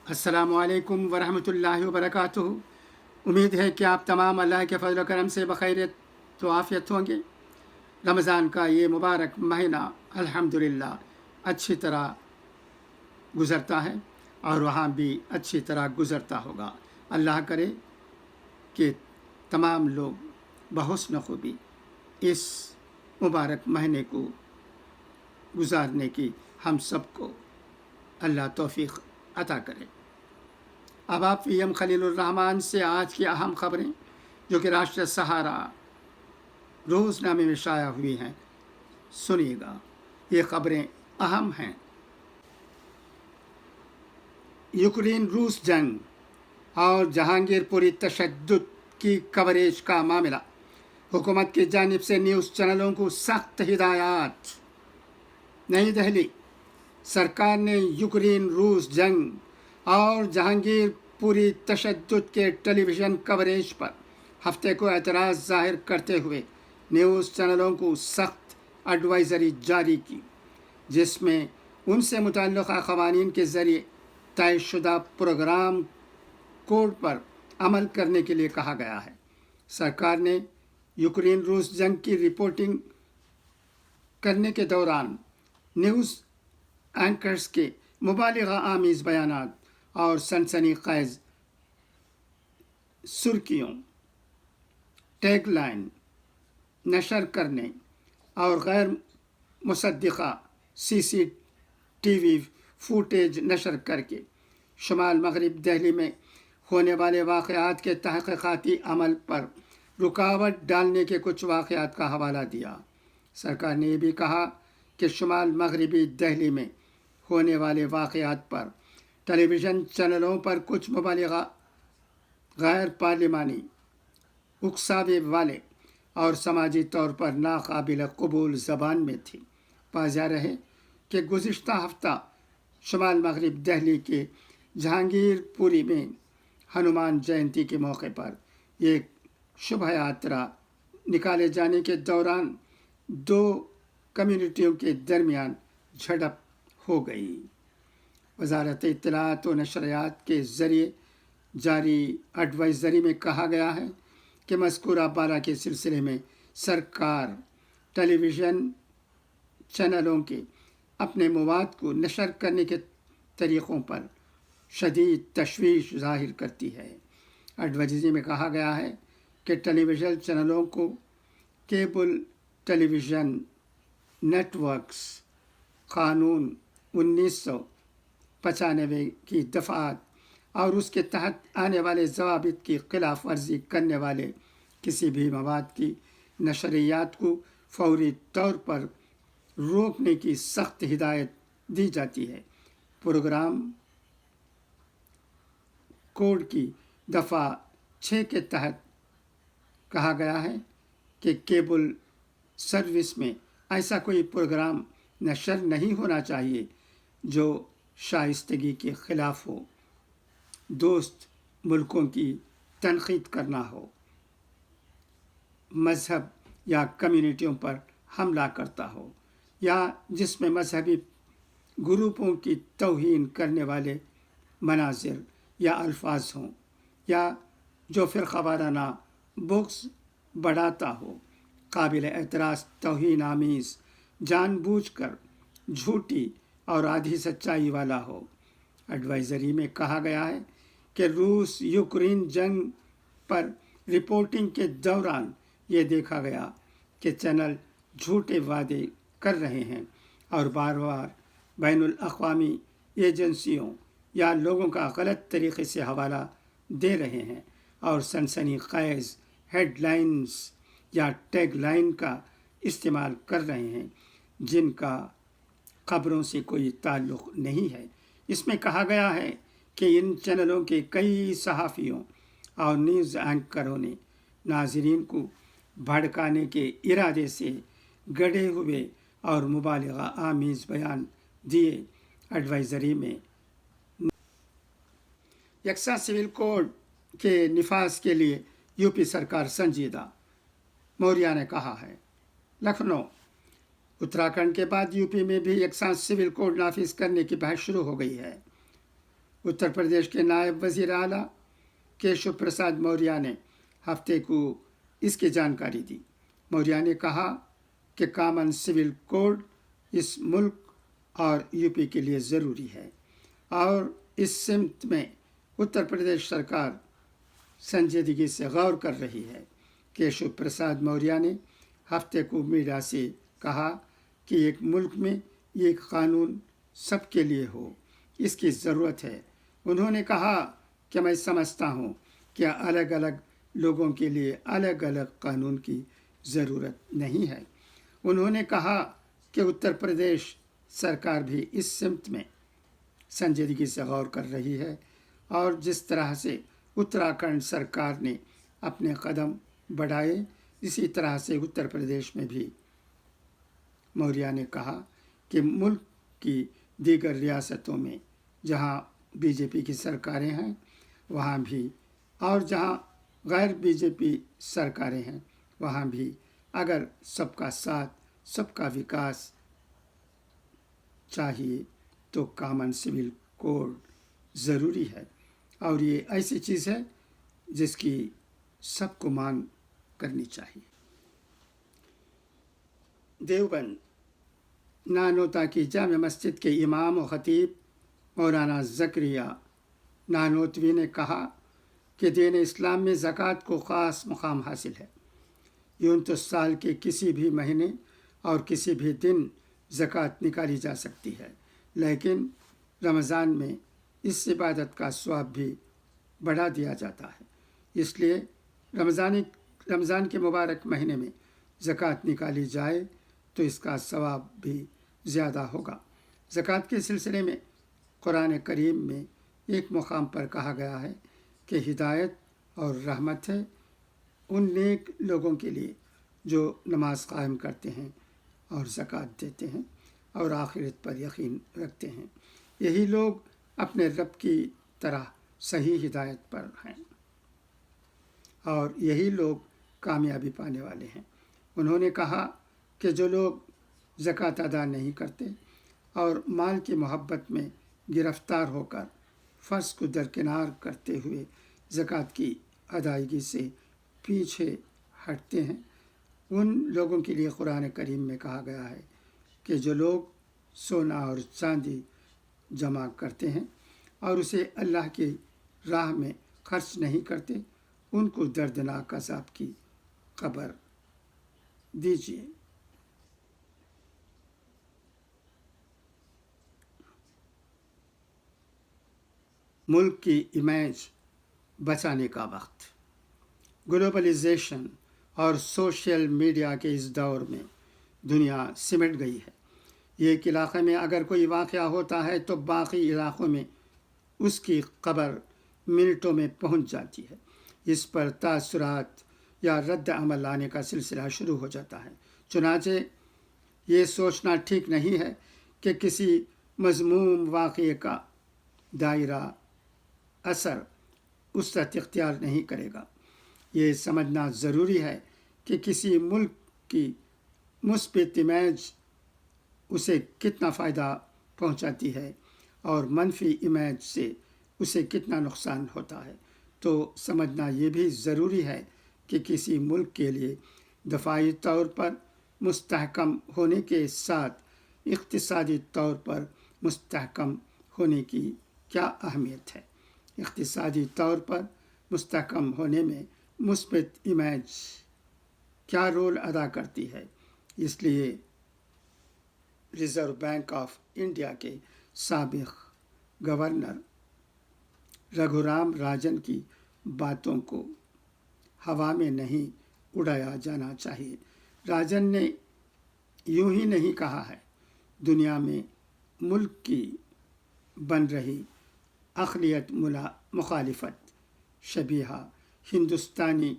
अस्सलामु अलैकुम वरहमतुल्लाहि वबरकातुहू। उम्मीद है कि आप तमाम अल्लाह के फजल करम से बखैरियत तो आफ़ियत होंगे। रमज़ान का ये मुबारक महीना अल्हम्दुलिल्लाह अच्छी तरह गुज़रता है और वहाँ भी अच्छी तरह गुज़रता होगा। अल्लाह करे कि तमाम लोग बहुस्न खूबी इस मुबारक महीने को गुजारने की हम सबको अल्लाह तौफीक अता करे। अब आप वीएम खलीलुर रहमान से आज की अहम खबरें जो कि राष्ट्र सहारा रोज़नामे में शाया हुई हैं सुनिएगा। ये खबरें अहम हैं। यूक्रेन रूस जंग और जहांगीरपुरी तशद्दुद की कवरेज का मामला, हुकूमत की जानिब से न्यूज़ चैनलों को सख्त हिदायत। नई दिल्ली, सरकार ने यूक्रेन रूस जंग और जहांगीरपुरी तशद्दुद के टेलीविज़न कवरेज पर हफ्ते को एतराज़ ज़ाहिर करते हुए न्यूज़ चैनलों को सख्त एडवाइज़री जारी की, जिसमें उनसे मुतल्लिक़ा क़वानीन के ज़रिए तयशुदा प्रोग्राम कोड पर अमल करने के लिए कहा गया है। सरकार ने यूक्रेन रूस जंग की रिपोर्टिंग करने के दौरान न्यूज़ एंकर्स के मुबालिगा आमीज़ बयानात और सनसनीखेज़ सुर्खियों, टैगलाइन नशर करने और गैर मुसद्दिक़ा सीसीटीवी फुटेज नशर करके शुमाल मगरिब दिल्ली में होने वाले वाक़यात के तहक़ीक़ाती अमल पर रुकावट डालने के कुछ वाक़यात का हवाला दिया। सरकार ने यह भी कहा कि शुमाल मगरिबी दिल्ली में होने वाले वाक़यात पर टेलीविज़न चैनलों पर कुछ मुबालिगा गैर पार्लिमानी, उकसावे वाले और समाजी तौर पर नाकाबिल कबूल ज़बान में थी। वाज़ेह रहे कि गुज़िश्ता हफ्ता शुमाल मगरिब दिल्ली के जहांगीरपुरी में हनुमान जयंती के मौके पर एक शोभा यात्रा निकाले जाने के दौरान दो कम्युनिटियों के दरमियान झड़प हो गई। वज़ारत इत्तलात व नशरियात के ज़रिए जारी एडवाइज़री में कहा गया है कि मज़कूरा बारा के सिलसिले में सरकार टेलीविज़न चैनलों के अपने मवाद को नशर करने के तरीक़ों पर शदीद तशवीश ज़ाहिर करती है। एडवाइज़री में कहा गया है कि टेलीविज़न चैनलों को केबल टेलीविज़न नेटवर्क्स क़ानून 1995 की दफ़ात और उसके तहत आने वाले ज़वाबित की खिलाफ वर्जी करने वाले किसी भी मवाद की नशरियात को फौरी तौर पर रोकने की सख्त हिदायत दी जाती है। प्रोग्राम कोड की दफ़ा 6 के तहत कहा गया है कि केबल सर्विस में ऐसा कोई प्रोग्राम नशर नहीं होना चाहिए जो शाइस्तगी के ख़िलाफ़ हो, दोस्त मुल्कों की तनक़ीद करना हो, मज़हब या कम्युनिटियों पर हमला करता हो, या जिसमें मजहबी ग्रुपों की तौहीन करने वाले मनाज़िर या अल्फाज हों, या जो फ़िरक़ावाराना बुग़्ज़ बढ़ाता हो, काबिल एतराज़ तौहीन आमीज़, जानबूझकर झूठी और आधी सच्चाई वाला हो। एडवाइज़री में कहा गया है कि रूस यूक्रेन जंग पर रिपोर्टिंग के दौरान ये देखा गया कि चैनल झूठे वादे कर रहे हैं और बार बार बैनुल अक़वामी एजेंसियों या लोगों का गलत तरीक़े से हवाला दे रहे हैं और सनसनीखेज़ हेडलाइंस या टैगलाइन का इस्तेमाल कर रहे हैं जिनका ख़बरों से कोई ताल्लुक़ नहीं है। इसमें कहा गया है कि इन चैनलों के कई सहाफ़ियों और न्यूज़ एंकरों ने नाज़रीन को भड़काने के इरादे से गढ़े हुए और मुबालिगा आमीज़ बयान दिए। एडवाइज़री में यकसा सिविल कोड के निफाज के लिए यूपी सरकार संजीदा, मौर्या ने कहा है। लखनऊ, उत्तराखंड के बाद यूपी में भी यकसा सिविल कोड नाफिज करने की बहस शुरू हो गई है। उत्तर प्रदेश के नायब वज़ीर आला केशव प्रसाद मौर्य ने हफ्ते को इसकी जानकारी दी। मौर्य ने कहा कि कॉमन सिविल कोड इस मुल्क और यूपी के लिए ज़रूरी है और इस सिमत में उत्तर प्रदेश सरकार संजीदगी से गौर कर रही है। केशव प्रसाद मौर्य ने हफ्ते को मीडिया से कहा कि एक मुल्क में एक कानून सबके लिए हो, इसकी ज़रूरत है। उन्होंने कहा कि मैं समझता हूँ कि अलग अलग लोगों के लिए अलग अलग कानून की ज़रूरत नहीं है। उन्होंने कहा कि उत्तर प्रदेश सरकार भी इस सिमत में संजीदगी से गौर कर रही है और जिस तरह से उत्तराखंड सरकार ने अपने कदम बढ़ाए, इसी तरह से उत्तर प्रदेश में भी। मौर्य ने कहा कि मुल्क की दीगर रियासतों में जहां बीजेपी की सरकारें हैं वहां भी, और जहां गैर बीजेपी सरकारें हैं वहां भी, अगर सबका साथ सबका विकास चाहिए तो कॉमन सिविल कोड ज़रूरी है और ये ऐसी चीज़ है जिसकी सबको मांग करनी चाहिए। देवबंद नानोता की जामे मस्जिद के इमाम और ख़तीब मौलाना ज़करिया नानोतवी ने कहा कि दीन इस्लाम में ज़कात को ख़ास मुक़ाम हासिल है। यूं तो साल के किसी भी महीने और किसी भी दिन ज़कात निकाली जा सकती है, लेकिन रमज़ान में इस इबादत का सवाब भी बढ़ा दिया जाता है। इसलिए रमज़ान के मुबारक महीने में ज़कात निकाली जाए तो इसका सवाब भी ज़्यादा होगा। ज़कात के सिलसिले में कुरान करीम में एक मुकाम पर कहा गया है कि हिदायत और रहमत है उन नेक लोगों के लिए जो नमाज कायम करते हैं और ज़कात देते हैं और आखिरत पर यकीन रखते हैं। यही लोग अपने रब की तरह सही हिदायत पर हैं और यही लोग कामयाबी पाने वाले हैं। उन्होंने कहा कि जो लोग ज़कात अदा नहीं करते और माल की मोहब्बत में गिरफ़्तार होकर फ़र्ज़ को दरकिनार करते हुए ज़कात की अदायगी से पीछे हटते हैं, उन लोगों के लिए कुरान करीम में कहा गया है कि जो लोग सोना और चांदी जमा करते हैं और उसे अल्लाह की राह में खर्च नहीं करते, उनको दर्दनाक अज़ाब की खबर दीजिए। मुल्क की इमेज बचाने का वक्त। ग्लोबलाइजेशन और सोशल मीडिया के इस दौर में दुनिया सिमट गई है। एक इलाक़े में अगर कोई वाक़या होता है तो बाकी इलाक़ों में उसकी खबर मिनटों में पहुंच जाती है। इस पर तासुरात या रद्द अमल लाने का सिलसिला शुरू हो जाता है। चुनांचे ये सोचना ठीक नहीं है कि किसी मज़मूम वाक़ये का दायरा असर उस तक इख्तियार नहीं करेगा। ये समझना ज़रूरी है कि किसी मुल्क की मुस्बित इमेज उसे कितना फ़ायदा पहुंचाती है और मनफी इमेज से उसे कितना नुकसान होता है। तो समझना ये भी ज़रूरी है कि किसी मुल्क के लिए दफ़ाई तौर पर मुस्तहकम होने के साथ इक़्तिसादी तौर पर मुस्तहकम होने की क्या अहमियत है। इक़्तिसादी तौर पर मुस्तहकम होने में मुस्बित इमेज क्या रोल अदा करती है। इसलिए रिज़र्व बैंक ऑफ इंडिया के साबिक़ गवर्नर रघुराम राजन की बातों को हवा में नहीं उड़ाया जाना चाहिए। राजन ने यूं ही नहीं कहा है, दुनिया में मुल्क की बन रही अक़लियत मुखालिफत शबीहा हिंदुस्तानी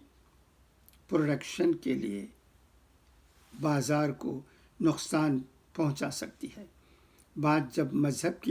प्रोडक्शन के लिए बाज़ार को नुकसान पहुंचा सकती है। बात जब मज़हब की